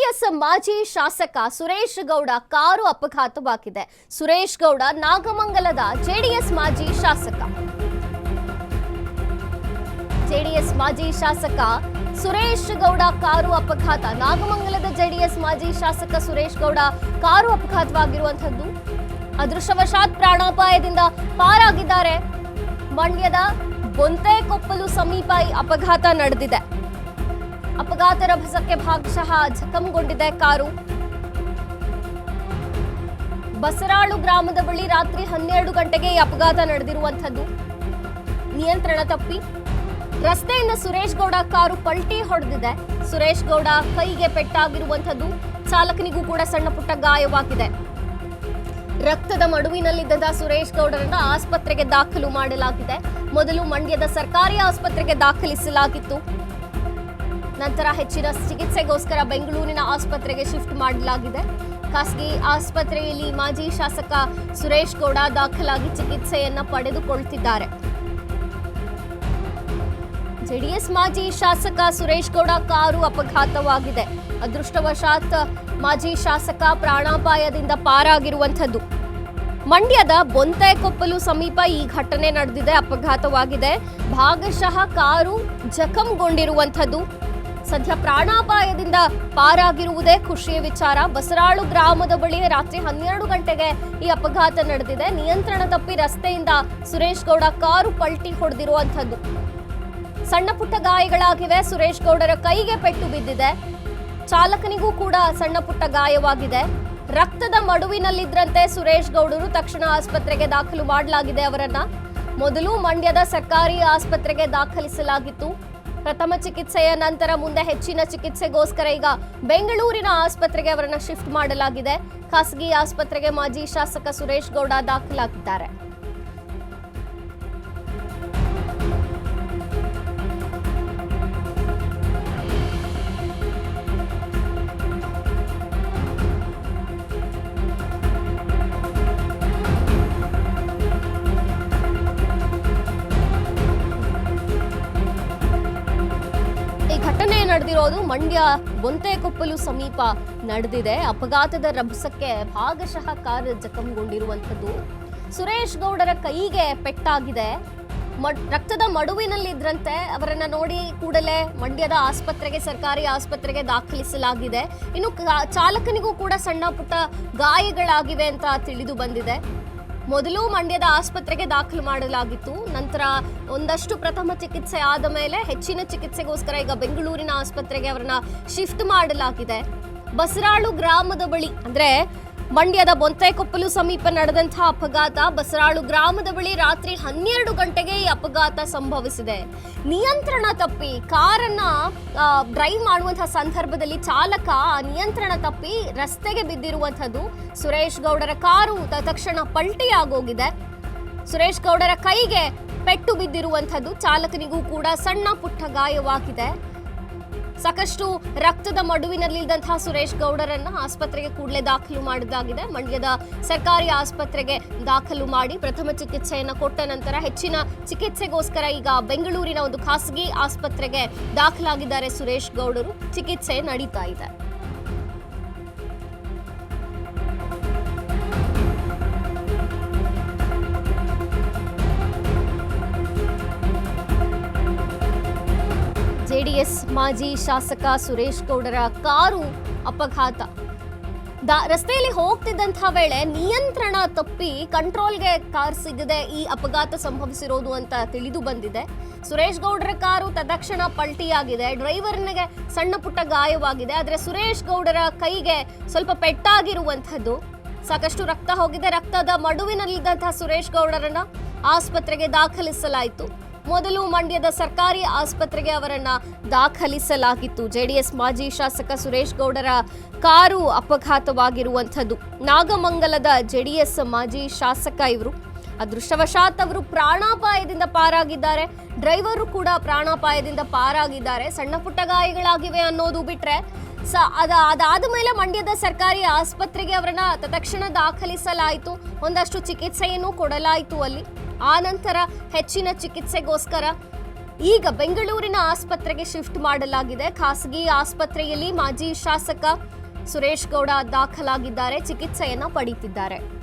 JDS ಮಾಜಿ ಶಾಸಕ Suresh Gowda car ಅಪಘಾತವಾಗಿದೆ. Suresh Gowda ನಾಗಮಂಗಲದ JDS ಮಾಜಿ ಶಾಸಕ. ಜೆಡಿಎಸ್ ಮಾಜಿ ಶಾಸಕ ಸುರೇಶ್ ಗೌಡ ಕಾರು ಅಪಘಾತ. ನಾಗಮಂಗಲದ ಜೆಡಿಎಸ್ ಮಾಜಿ ಶಾಸಕ ಸುರೇಶ್ ಗೌಡ ಕಾರು ಅಪಘಾತವಾಗಿರುವಂತದ್ದು. ಅದೃಷ್ಟವಶಾತ್ ಪ್ರಾಣಾಪಾಯದಿಂದ ಪಾರಾಗಿದ್ದಾರೆ. ಮಂಡ್ಯದ ಬೊಂತೆಕೊಪ್ಪಲು ಸಮೀಪ ಈ ಅಪಘಾತ ನಡೆದಿದೆ. ಅಪಘಾತ ರಭಸಕ್ಕೆ ಭಾಗಶಃ ಜಖಂಗೊಂಡಿದೆ ಕಾರು. ಬಸರಾಳು ಗ್ರಾಮದ ಬಳಿ ರಾತ್ರಿ 12 ಗಂಟೆಗೆ ಈ ಅಪಘಾತ ನಡೆದಿರುವಂತದ್ದು. ನಿಯಂತ್ರಣ ತಪ್ಪಿ ರಸ್ತೆಯಿಂದ ಸುರೇಶ್ ಗೌಡ ಕಾರು ಪಲ್ಟಿ ಹೊಡೆದಿದೆ. ಸುರೇಶ್ ಗೌಡ ಕೈಗೆ ಪೆಟ್ಟಾಗಿರುವಂತದ್ದು. ಚಾಲಕನಿಗೂ ಕೂಡ ಸಣ್ಣ ಪುಟ್ಟ ಗಾಯವಾಗಿದೆ. ರಕ್ತದ ಮಡುವಿನಲ್ಲಿದ್ದ ಸುರೇಶ್ ಗೌಡರನ್ನ ಆಸ್ಪತ್ರೆಗೆ ದಾಖಲು ಮಾಡಲಾಗಿದೆ. ಮೊದಲು ಮಂಡ್ಯದ ಸರ್ಕಾರಿ ಆಸ್ಪತ್ರೆಗೆ ದಾಖಲಿಸಲಾಗಿತ್ತು. ನಂತರ ಹೆಚ್ಚಿನ ಚಿಕಿತ್ಸೆಗೋಸ್ಕರ ಬೆಂಗಳೂರಿನ ಆಸ್ಪತ್ರೆಗೆ ಶಿಫ್ಟ್ ಮಾಡಲಾಗಿದೆ. ಖಾಸಗಿ ಆಸ್ಪತ್ರೆಯಲ್ಲಿ ಮಾಜಿ ಶಾಸಕ ಸುರೇಶ್ ಗೌಡ ದಾಖಲಾಗಿ ಚಿಕಿತ್ಸೆಯನ್ನ ಪಡೆದುಕೊಳ್ಳುತ್ತಿದ್ದಾರೆ. ಜೆಡಿಎಸ್ ಮಾಜಿ ಶಾಸಕ ಸುರೇಶ್ ಗೌಡ ಕಾರು ಅಪಘಾತವಾಗಿದೆ. ಅದೃಷ್ಟವಶಾತ್ ಮಾಜಿ ಶಾಸಕ ಪ್ರಾಣಾಪಾಯದಿಂದ ಪಾರಾಗಿರುವಂತದ್ದು. ಮಂಡ್ಯದ ಬೊಂತೆಕೊಪ್ಪಲು ಸಮೀಪ ಈ ಘಟನೆ ನಡೆದಿದೆ. ಅಪಘಾತವಾಗಿದೆ. ಭಾಗಶಃ ಕಾರು ಜಖಂಗೊಂಡಿರುವಂತದ್ದು. ಸದ್ಯ ಪ್ರಾಣಾಪಾಯದಿಂದ ಪಾರಾಗಿರುವುದೇ ಖುಷಿಯ ವಿಚಾರ. ಬಸರಾಳು ಗ್ರಾಮದ ಬಳಿ ರಾತ್ರಿ 12 ಗಂಟೆಗೆ ಈ ಅಪಘಾತ ನಡೆದಿದೆ. ನಿಯಂತ್ರಣ ತಪ್ಪಿ ರಸ್ತೆಯಿಂದ ಸುರೇಶ್ ಗೌಡ ಕಾರು ಪಲ್ಟಿ ಹೊಡೆದಿರುವಂತದ್ದು. ಸಣ್ಣ ಪುಟ್ಟ ಗಾಯಗಳಾಗಿವೆ. ಸುರೇಶ್ ಗೌಡರ ಕೈಗೆ ಪೆಟ್ಟು ಬಿದ್ದಿದೆ. ಚಾಲಕನಿಗೂ ಕೂಡ ಸಣ್ಣ ಪುಟ್ಟ ಗಾಯವಾಗಿದೆ. ರಕ್ತದ ಮಡುವಿನಲ್ಲಿದ್ರಂತೆ ಸುರೇಶ್ ಗೌಡರು. ತಕ್ಷಣ ಆಸ್ಪತ್ರೆಗೆ ದಾಖಲು ಮಾಡಲಾಗಿದೆ ಅವರನ್ನ. ಮೊದಲು ಮಂಡ್ಯದ ಸರ್ಕಾರಿ ಆಸ್ಪತ್ರೆಗೆ ದಾಖಲಿಸಲಾಗಿತ್ತು. ಪ್ರಥಮ ಚಿಕಿತ್ಸೆಯ ನಂತರ ಮುಂದೆ ಹೆಚ್ಚಿನ ಚಿಕಿತ್ಸೆಗೋಸ್ಕರ ಈಗ ಬೆಂಗಳೂರಿನ ಆಸ್ಪತ್ರೆಗೆ ಅವರನ್ನ ಶಿಫ್ಟ್ ಮಾಡಲಾಗಿದೆ. ಖಾಸಗಿ ಆಸ್ಪತ್ರೆಗೆ ಮಾಜಿ ಶಾಸಕ ಸುರೇಶ್ ಗೌಡ ದಾಖಲಾಗಿದ್ದಾರೆ. ಘಟನೆ ನಡೆದಿರೋದು ಮಂಡ್ಯ ಬೊಂತೆಕೊಪ್ಪಲು ಸಮೀಪ ನಡೆದಿದೆ. ಅಪಘಾತದ ರಭಸಕ್ಕೆ ಭಾಗಶಃ ಕಾರು ಜಖಂಗೊಂಡಿರುವಂತದ್ದು. ಸುರೇಶ್ ಗೌಡರ ಕೈಗೆ ಪೆಟ್ಟಾಗಿದೆ. ರಕ್ತದ ಮಡುವಿನಲ್ಲಿದ್ರಂತೆ. ಅವರನ್ನ ನೋಡಿ ಕೂಡಲೇ ಮಂಡ್ಯದ ಆಸ್ಪತ್ರೆಗೆ, ಸರ್ಕಾರಿ ಆಸ್ಪತ್ರೆಗೆ ದಾಖಲಿಸಲಾಗಿದೆ. ಇನ್ನು ಚಾಲಕನಿಗೂ ಕೂಡ ಸಣ್ಣ ಪುಟ್ಟ ಗಾಯಗಳಾಗಿವೆ ಅಂತ ತಿಳಿದು ಬಂದಿದೆ. ಮೊದಲು ಮಂಡ್ಯದ ಆಸ್ಪತ್ರೆಗೆ ದಾಖಲು ಮಾಡಲಾಗಿತ್ತು. ನಂತರ ಒಂದಷ್ಟು ಪ್ರಥಮ ಚಿಕಿತ್ಸೆ ಆದ ಮೇಲೆ ಹೆಚ್ಚಿನ ಚಿಕಿತ್ಸೆಗೋಸ್ಕರ ಈಗ ಬೆಂಗಳೂರಿನ ಆಸ್ಪತ್ರೆಗೆ ಅವರನ್ನ ಶಿಫ್ಟ್ ಮಾಡಲಾಗಿದೆ. ಬಸರಾಳು ಗ್ರಾಮದ ಬಳಿ, ಅಂದ್ರೆ ಮಂಡ್ಯದ ಬೊಂತೆಕೊಪ್ಪಲು ಸಮೀಪ ನಡೆದಂತಹ ಅಪಘಾತ. ಬಸರಾಳು ಗ್ರಾಮದ ಬಳಿ ರಾತ್ರಿ 12 ಗಂಟೆಗೆ ಈ ಅಪಘಾತ ಸಂಭವಿಸಿದೆ. ನಿಯಂತ್ರಣ ತಪ್ಪಿ ಕಾರನ್ನ ಡ್ರೈವ್ ಮಾಡುವಂತಹ ಸಂದರ್ಭದಲ್ಲಿ ಚಾಲಕ ನಿಯಂತ್ರಣ ತಪ್ಪಿ ರಸ್ತೆಗೆ ಬಿದ್ದಿರುವಂತದ್ದು. ಸುರೇಶ್ ಗೌಡರ ಕಾರು ತಕ್ಷಣ ಪಲ್ಟಿ ಆಗೋಗಿದೆ. ಸುರೇಶ್ ಗೌಡರ ಕೈಗೆ ಪೆಟ್ಟು ಬಿದ್ದಿರುವಂತದ್ದು. ಚಾಲಕನಿಗೂ ಕೂಡ ಸಣ್ಣ ಪುಟ್ಟ ಗಾಯವಾಗಿದೆ. ಸಾಕಷ್ಟು ರಕ್ತದ ಮಡುವಿನಲ್ಲಿದ್ದಂತಹ ಸುರೇಶ್ ಗೌಡರನ್ನ ಆಸ್ಪತ್ರೆಗೆ ಕೂಡಲೇ ದಾಖಲು ಮಾಡಲಾಗಿದೆ. ಮಂಡ್ಯದ ಸರ್ಕಾರಿ ಆಸ್ಪತ್ರೆಗೆ ದಾಖಲು ಮಾಡಿ ಪ್ರಥಮ ಚಿಕಿತ್ಸೆಯನ್ನು ಕೊಟ್ಟ ನಂತರ ಹೆಚ್ಚಿನ ಚಿಕಿತ್ಸೆಗೋಸ್ಕರ ಈಗ ಬೆಂಗಳೂರಿನ ಒಂದು ಖಾಸಗಿ ಆಸ್ಪತ್ರೆಗೆ ದಾಖಲಾಗಿದ್ದಾರೆ ಸುರೇಶ್ ಗೌಡರು. ಚಿಕಿತ್ಸೆ ನಡೀತಾ ಇದೆ. ಜೆಡಿಎಸ್ ಮಾಜಿ ಶಾಸಕ ಸುರೇಶ್ ಗೌಡರ ಕಾರು ಅಪಘಾತ. ರಸ್ತೆಯಲ್ಲಿ ಹೋಗ್ತಿದ್ದಂತಹ ವೇಳೆ ನಿಯಂತ್ರಣ ತಪ್ಪಿ ಕಂಟ್ರೋಲ್ಗೆ ಕಾರ್ ಸಿಗದೆ ಈ ಅಪಘಾತ ಸಂಭವಿಸಿರೋದು ಅಂತ ತಿಳಿದು ಬಂದಿದೆ. ಸುರೇಶ್ ಗೌಡರ ಕಾರು ತಕ್ಷಣ ಪಲ್ಟಿಯಾಗಿದೆ. ಡ್ರೈವರ್ನಿಗೆ ಸಣ್ಣ ಪುಟ್ಟ ಗಾಯವಾಗಿದೆ. ಆದರೆ ಸುರೇಶ್ ಗೌಡರ ಕೈಗೆ ಸ್ವಲ್ಪ ಪೆಟ್ಟಾಗಿರುವಂಥದ್ದು. ಸಾಕಷ್ಟು ರಕ್ತ ಹೋಗಿದೆ. ರಕ್ತದ ಮಡುವಿನಲ್ಲಿದ್ದಂತಹ ಸುರೇಶ್ ಗೌಡರನ್ನ ಆಸ್ಪತ್ರೆಗೆ ದಾಖಲಿಸಲಾಯಿತು. ಮೊದಲು ಮಂಡ್ಯದ ಸರ್ಕಾರಿ ಆಸ್ಪತ್ರೆಗೆ ಅವರನ್ನ ದಾಖಲಿಸಲಾಗಿತ್ತು. ಜೆಡಿಎಸ್ ಮಾಜಿ ಶಾಸಕ ಸುರೇಶ್ ಗೌಡರ ಕಾರು ಅಪಘಾತವಾಗಿರುವಂಥದ್ದು. ನಾಗಮಂಗಲದ ಜೆಡಿಎಸ್ ಮಾಜಿ ಶಾಸಕ ಇವರು. ಅದೃಷ್ಟವಶಾತ್ ಅವರು ಪ್ರಾಣಾಪಾಯದಿಂದ ಪಾರಾಗಿದ್ದಾರೆ. ಡ್ರೈವರು ಕೂಡ ಪ್ರಾಣಾಪಾಯದಿಂದ ಪಾರಾಗಿದ್ದಾರೆ. ಸಣ್ಣ ಪುಟ್ಟ ಗಾಯಗಳಾಗಿವೆ ಅನ್ನೋದು ಬಿಟ್ರೆ ಅದಾದ ಮೇಲೆ ಮಂಡ್ಯದ ಸರ್ಕಾರಿ ಆಸ್ಪತ್ರೆಗೆ ಅವರನ್ನ ತಕ್ಷಣ ದಾಖಲಿಸಲಾಯಿತು. ಒಂದಷ್ಟು ಚಿಕಿತ್ಸೆಯನ್ನು ಕೊಡಲಾಯಿತು ಅಲ್ಲಿ. ಆ ನಂತರ ಹೆಚ್ಚಿನ ಚಿಕಿತ್ಸೆಗೋಸ್ಕರ ಈಗ ಬೆಂಗಳೂರಿನ ಆಸ್ಪತ್ರೆಗೆ ಶಿಫ್ಟ್ ಮಾಡಲಾಗಿದೆ. ಖಾಸಗಿ ಆಸ್ಪತ್ರೆಯಲ್ಲಿ ಮಾಜಿ ಶಾಸಕ ಸುರೇಶ್ ಗೌಡ ದಾಖಲಾಗಿದ್ದಾರೆ, ಚಿಕಿತ್ಸೆಯನ್ನ ಪಡೆಯುತ್ತಿದ್ದಾರೆ.